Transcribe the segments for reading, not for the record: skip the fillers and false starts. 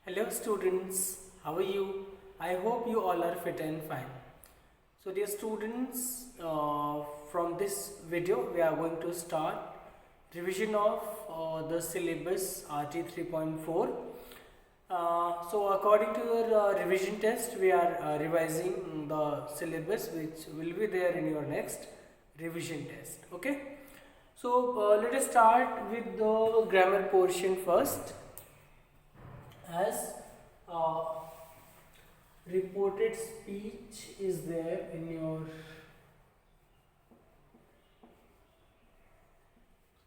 Hello students, how are you? I hope you all are fit and fine. So dear students, from this video we are going to start revision of the syllabus RT 3.4. So according to your revision test, we are revising the syllabus which will be there in your next revision test. Okay. So let us start with the grammar portion first. As uh, reported speech is there in your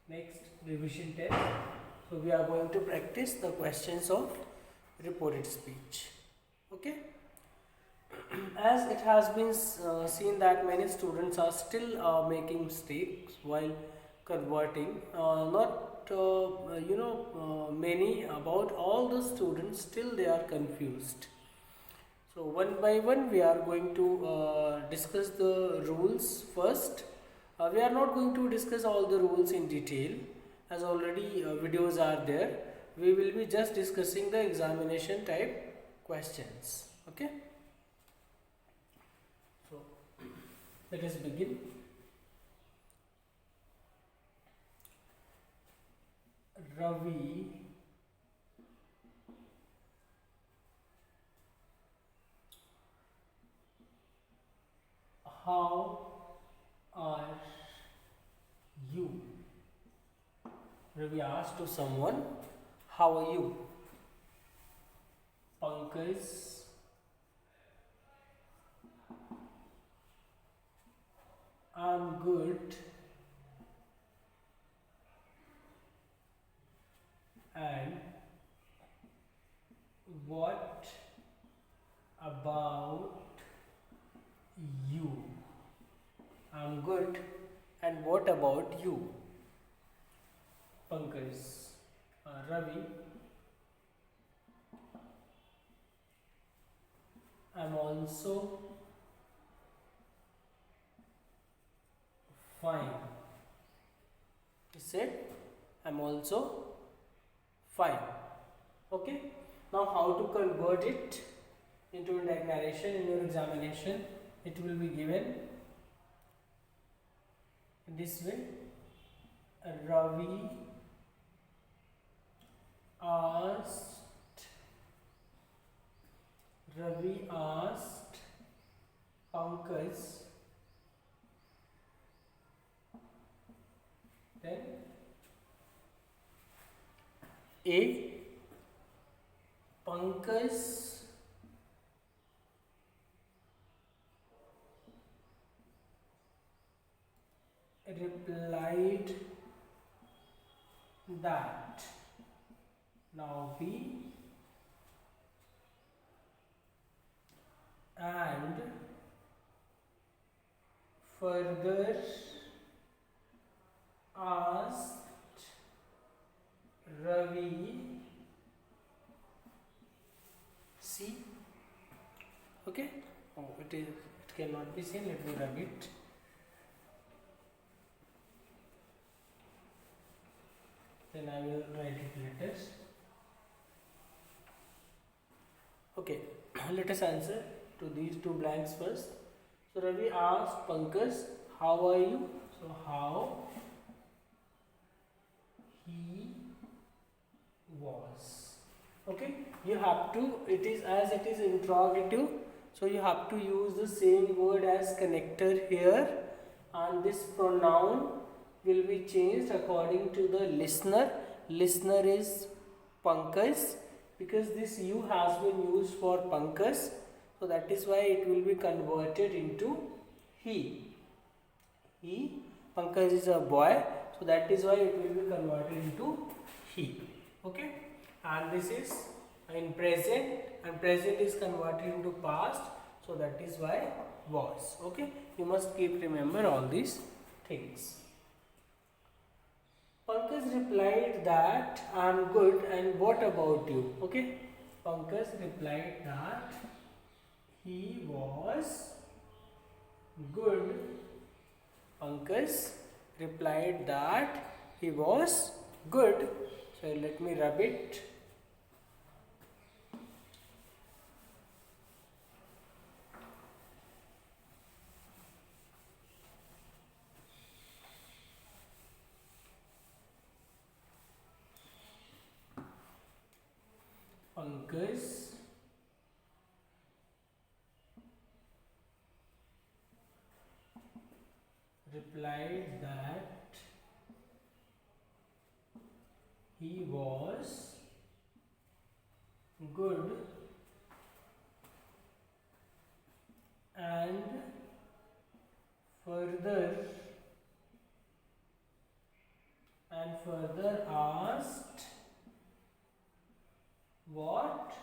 next revision test. So we are going to practice the questions of reported speech. Okay. As it has been seen that many students are still making mistakes while converting, not many, about all the students still they are confused. So one by one we are going to discuss the rules first. We are not going to discuss all the rules in detail as already videos are there. We will be just discussing the examination type questions. Okay. So let us begin. Ravi how are you? Ravi asked to someone, how are you? Pankaj, I'm good. And what about you? I'm good. And what about you? Pankaj, Ravi, I'm also fine. He said, I'm also fine. Okay. Now how to convert it into a declaration in your examination? It will be given this way. Ravi asked Pankaj, then A. Pankaj replied that. Now B. And further asked Ravi. See. Okay. Oh, it cannot be seen. Let me rub it. Then I will write it later. Okay. Let us answer to these two blanks first. So Ravi asked Pankaj, how are you? So how he was. Okay. You have to, it is interrogative. So you have to use the same word as connector here, and this pronoun will be changed according to the listener. Listener is Pankaj, because this you has been used for Pankaj, so that is why it will be converted into he. Pankaj is a boy, so that is why it will be converted into he. Okay. And this is in present, and present is converted into past, so that is why was. Okay. You must keep remember all these things. Pankaj replied that I am good, and what about you? Okay. Pankaj replied that he was good. Pankaj replied that he was good. So let me rub it. Pankaj replied that he was good and further asked what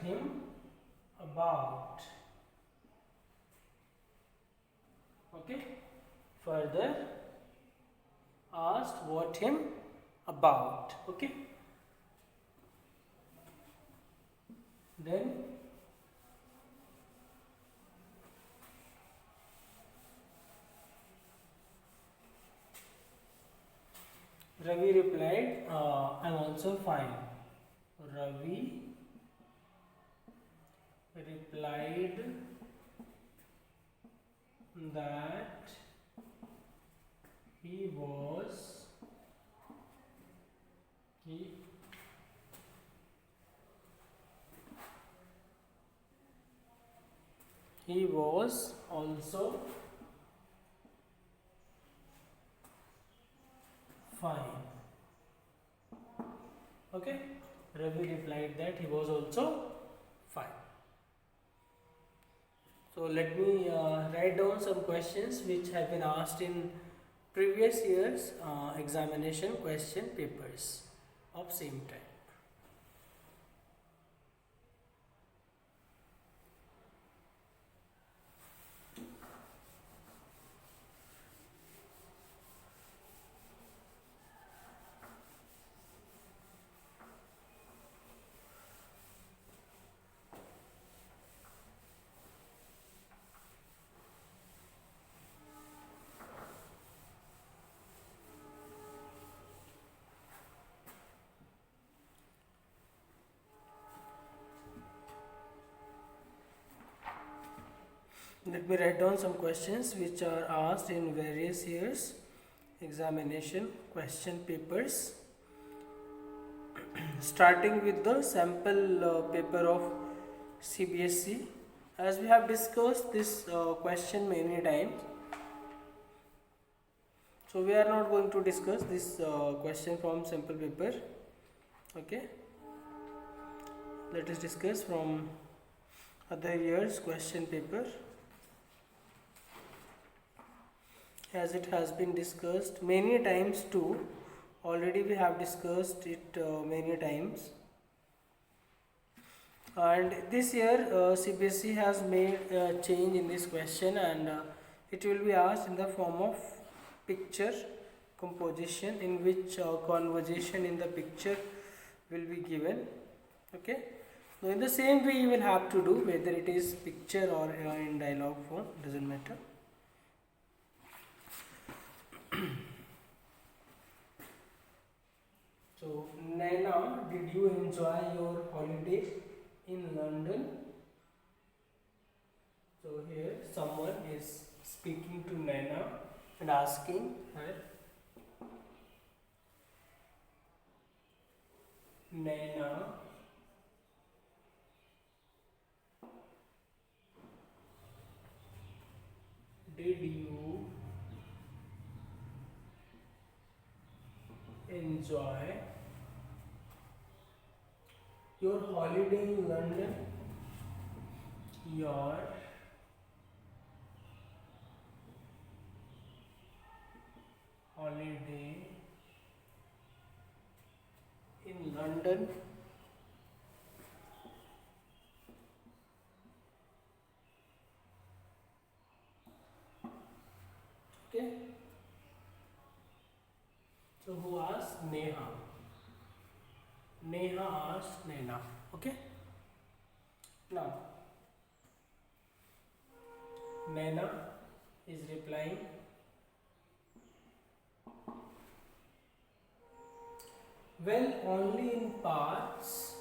him about. Okay, further asked what him about. Okay, then Ravi replied, I'm also fine. Ravi replied that he was also fine. Okay, Ravi replied that he was also fine. So let me write down some questions which have been asked in previous years examination question papers of same type. Let me write down some questions which are asked in various years examination question papers. Starting with the sample paper of CBSE. As we have discussed this question many times, so we are not going to discuss this question from sample paper. Okay, let us discuss from other years question paper. As it has been discussed many times too, already we have discussed it many times, and this year CBSE has made a change in this question, and it will be asked in the form of picture composition, in which conversation in the picture will be given. Okay, so in the same way you will have to do, whether it is picture or in dialogue form, doesn't matter. So, Naina, did you enjoy your holiday in London? So, here someone is speaking to Naina and asking her, Naina, did you enjoy your holiday in London? Your holiday in London? Okay. So who asked? Neha. Neha asked Naina. Okay. Now Naina is replying, well, only in parts.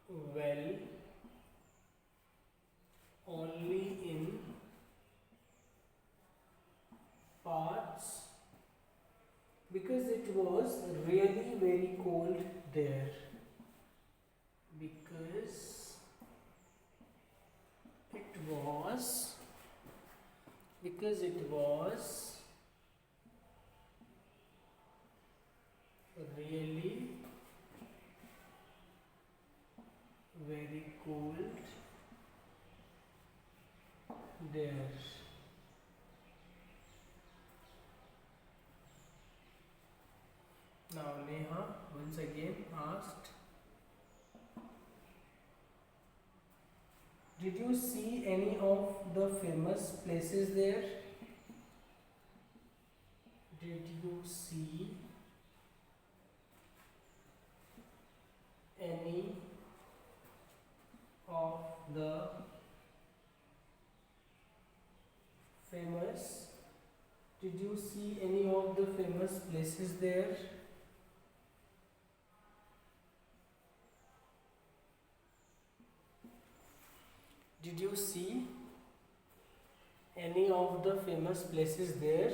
Well, only in was really very cold there. Because it was really very cold there. Now Neha once again asked, did you see any of the famous places there? Did you see any of the famous did you see any of the famous places there? Did you see any of the famous places there?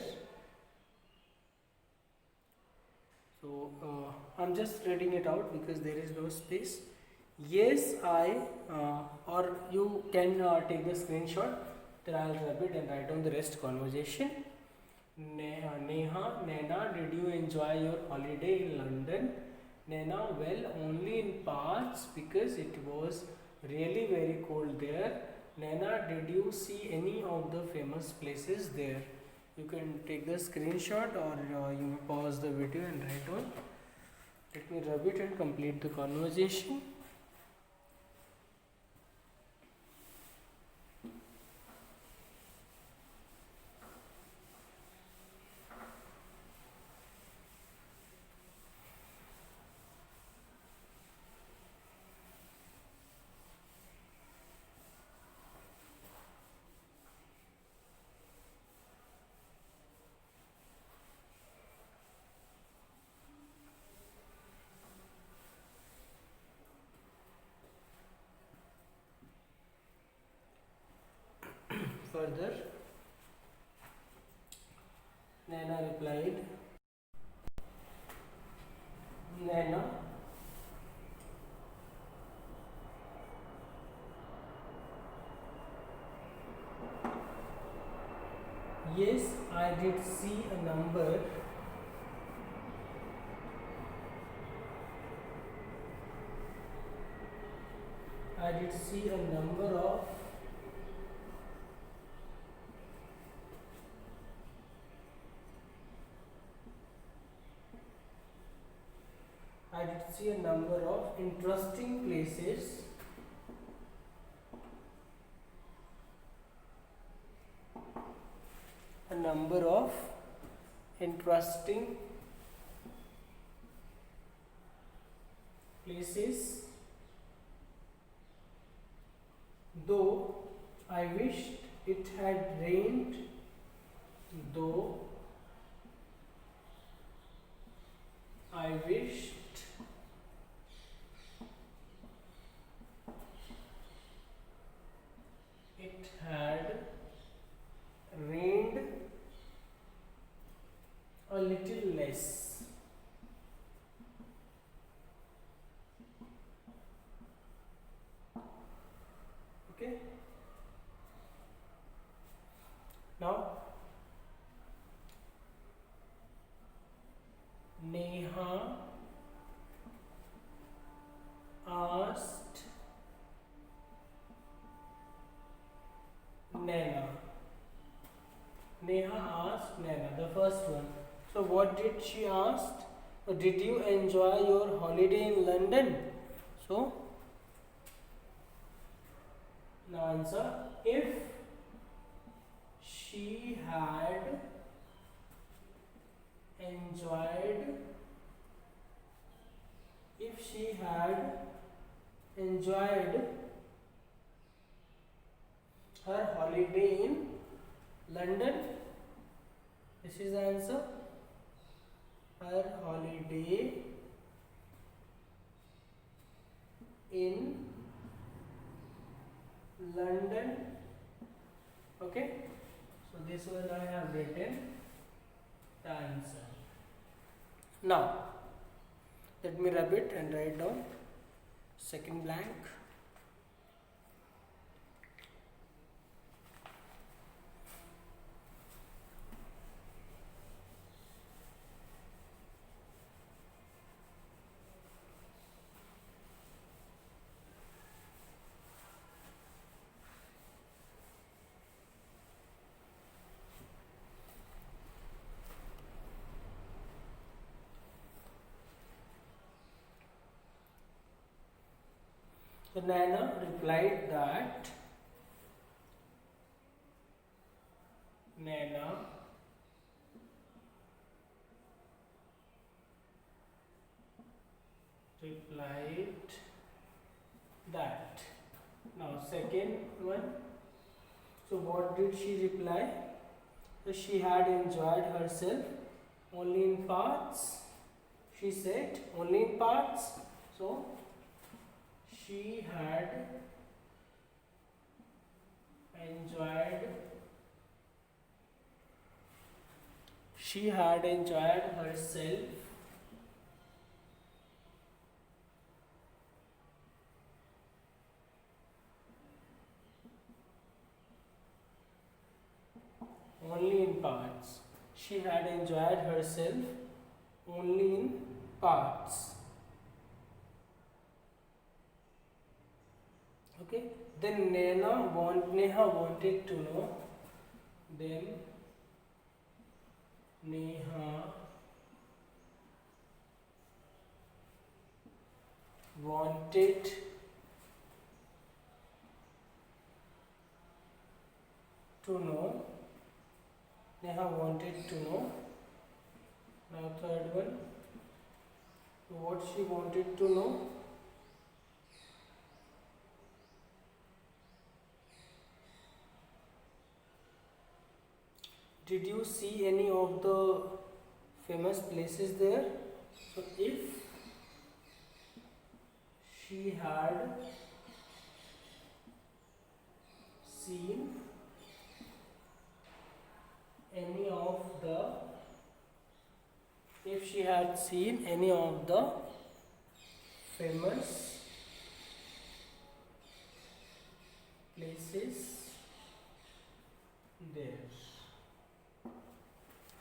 So I'm just reading it out because there is no space. Yes, I or you can take the screenshot, then I'll rub it and write down the rest conversation. Neha, Naina, did you enjoy your holiday in London? Naina, well, only in parts because it was really very cold there. Naina, did you see any of the famous places there? You can take the screenshot or you may pause the video and write down. Let me rub it and complete the conversation. Further, Naina replied, Naina, yes, I did see a number. I did see a number of interesting places though I wished it had rained, though I wished it had rained a little less. Okay. Now Neha asked Naina. Neha asked Naina, the first one. So what did she ask? Did you enjoy your holiday in London? So now answer, if she had enjoyed her holiday in London, this is the answer, her holiday in London. Okay, so this one I have written the answer. Now let me rub it and write down second blank. So Nana replied that now second one. So what did she reply? So she had enjoyed herself only in parts. She said only in parts. So she had enjoyed herself only in parts. She had enjoyed herself only in parts. Okay. Then Neha wanted to know. Then Neha wanted to know. Now third one. What she wanted to know? Did you see any of the famous places there? So if she had seen any of the famous places there.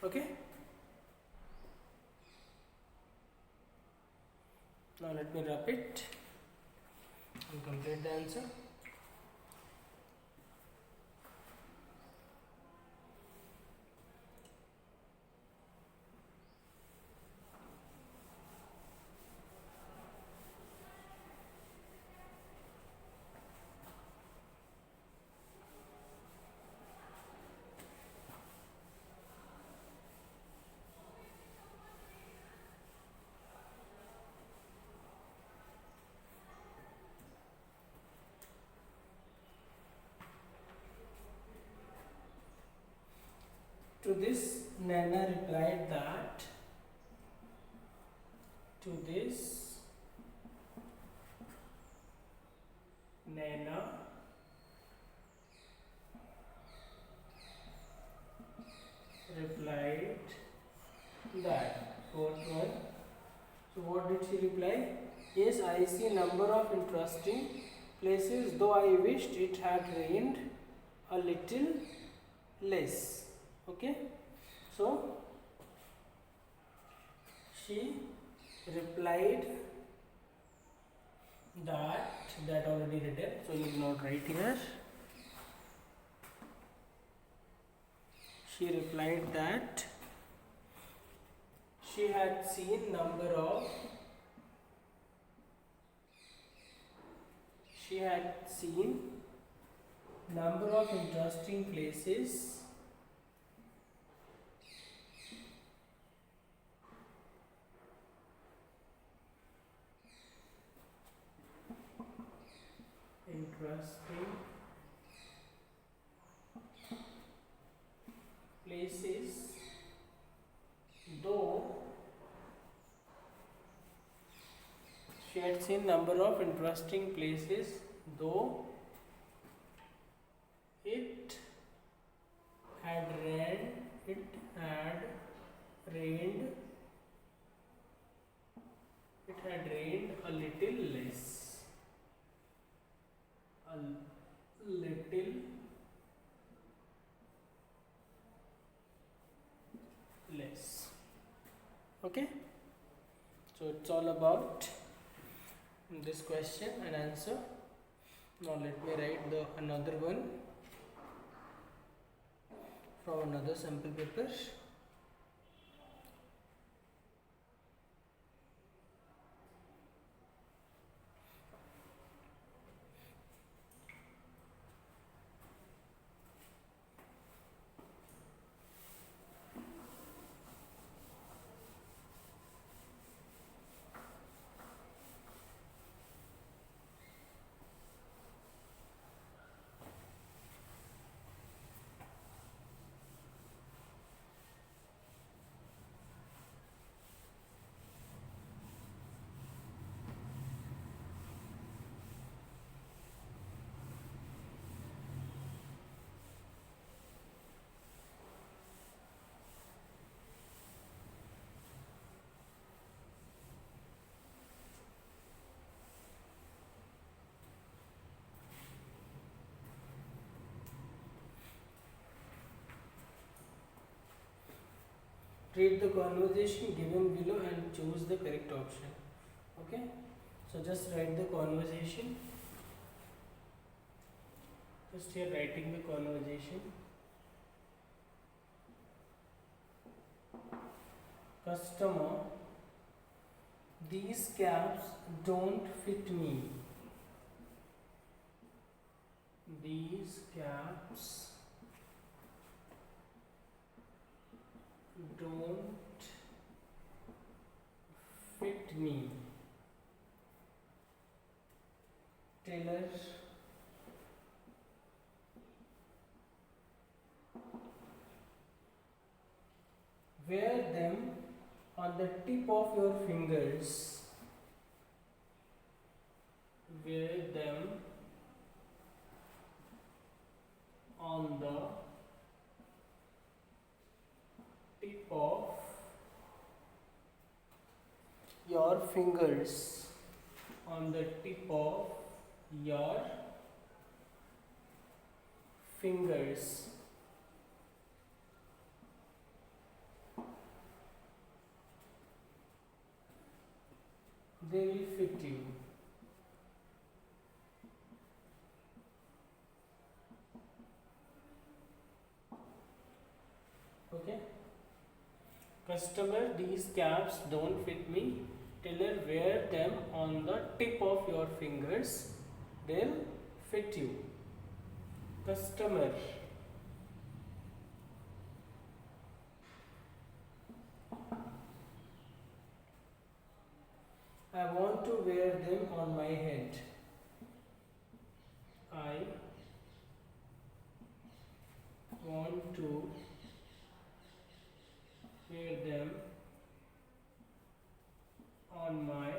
Okay. Now let me wrap it and complete the answer. To this, Nana replied that fourth one. So what did she reply? Yes, I see number of interesting places, though I wished it had rained a little less. Okay, so she replied that already written, so you will not write here. She replied that she had seen number of interesting places though she had seen number of interesting places, though it had rained Okay, so it's all about this question and answer. Now let me write the another one from another sample paper. Read the conversation given below and choose the correct option. Okay, so just write the conversation. Just here writing the conversation. Customer, these caps don't fit me. These caps don't fit me. Tailor, wear them on the tip of your fingers. Wear them on the tip of your fingers. On the tip of your fingers. They will fit you. Okay. Customer, these caps don't fit me. Tailor, wear them on the tip of your fingers. They'll fit you. Customer, I want to wear them on my head. I want to wear them on my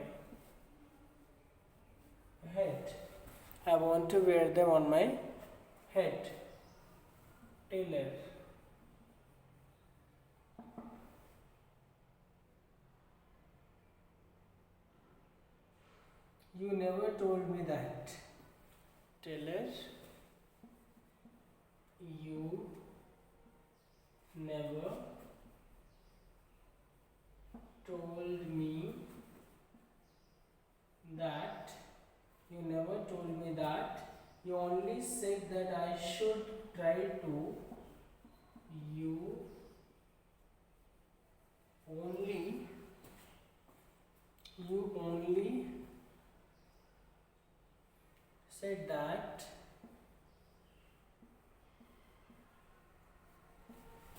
head. I want to wear them on my head. Tailor, you never told me that. Tailor, you never told me that. You never told me that. You only said that I should try to. You only said that.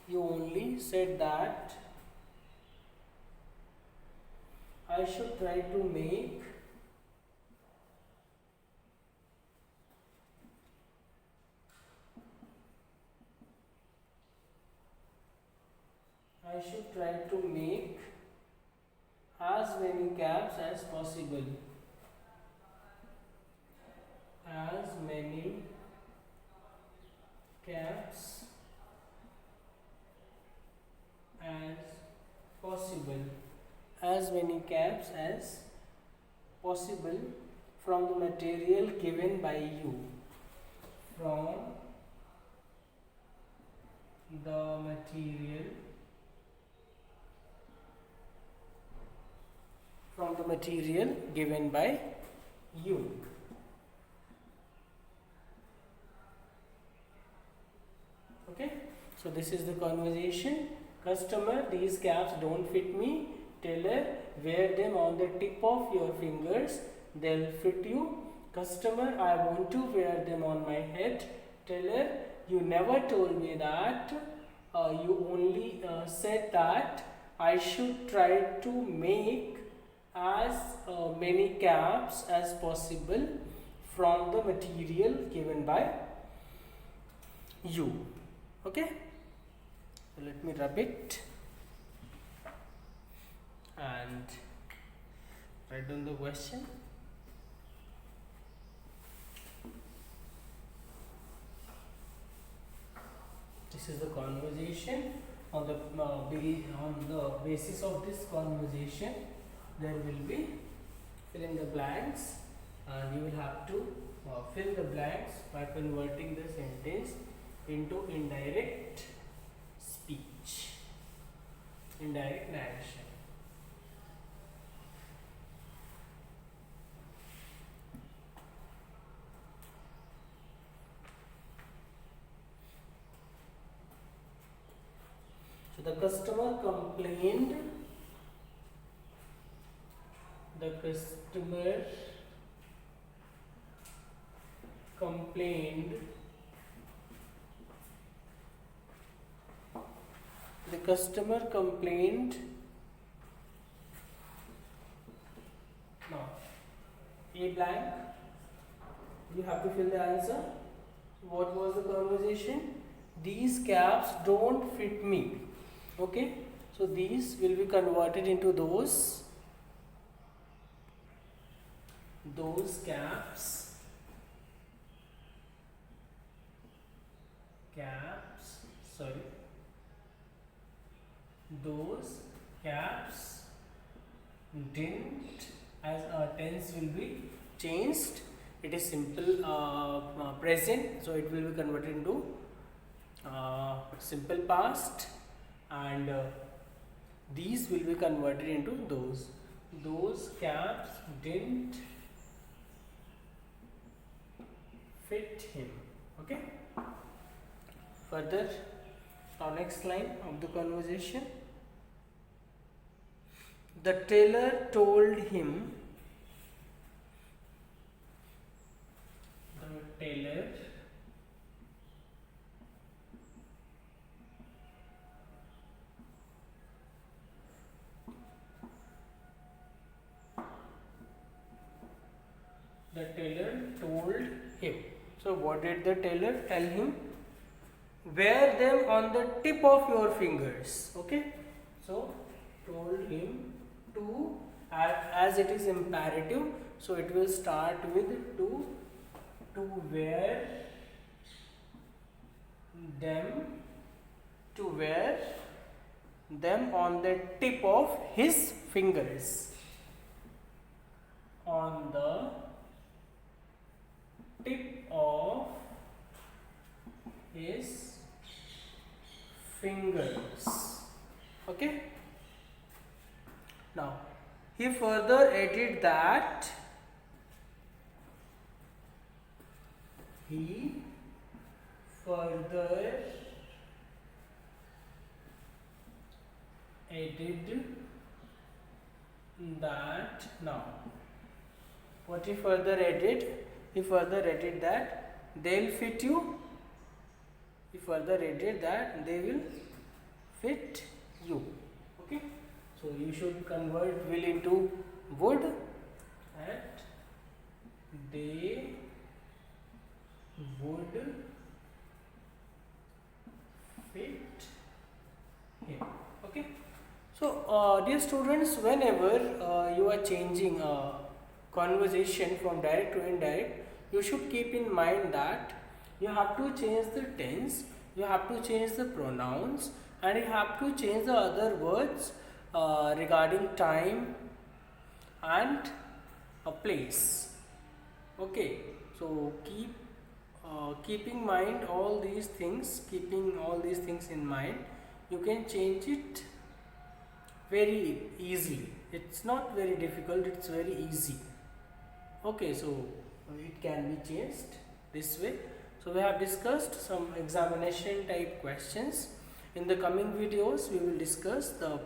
You only said that I should try to make as many caps as possible. As many caps as possible. As many caps as possible from the material given by you. From the material material given by you. Okay, so this is the conversation. Customer, these caps don't fit me. Tailor, wear them on the tip of your fingers, they'll fit you. Customer, I want to wear them on my head. Tailor, you never told me that. You only said that I should try to make as many caps as possible from the material given by you. Okay, so let me rub it and write down the question. This is the conversation. On the basis of this conversation, there will be fill in the blanks, and you will have to fill the blanks by converting the sentence into indirect speech, indirect narration. So the customer complained. The customer complained. The customer complained. Now, a blank. You have to fill the answer. What was the conversation? These caps don't fit me. Okay, so these will be converted into those caps. Those caps didn't, as tense will be changed. It is simple present, so it will be converted into simple past, and these will be converted into those caps didn't fit him. Okay, further, our next line of the conversation. The tailor told him. The tailor told him. So what did the tailor tell him? Wear them on the tip of your fingers. Okay, so told him to, as it is imperative, so it will start with to wear them on the tip of his fingers. On the tip of his fingers. Okay, now he further added that now what he further added? He further added that they'll fit you. He further added that they will fit you. Okay, so you should convert will into would, and they would fit him. Okay, so dear students, whenever you are changing conversation from direct to indirect, you should keep in mind that you have to change the tense, you have to change the pronouns, and you have to change the other words regarding time and a place. Okay, so keeping mind all these things, keeping all these things in mind, you can change it very easily. It's not very difficult, it's very easy. Okay, so it can be changed this way. So we have discussed some examination type questions. In the coming videos we will discuss the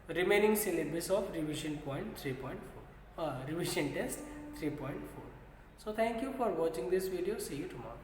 remaining syllabus of revision point 3.4, revision test 3.4. So thank you for watching this video. See you tomorrow.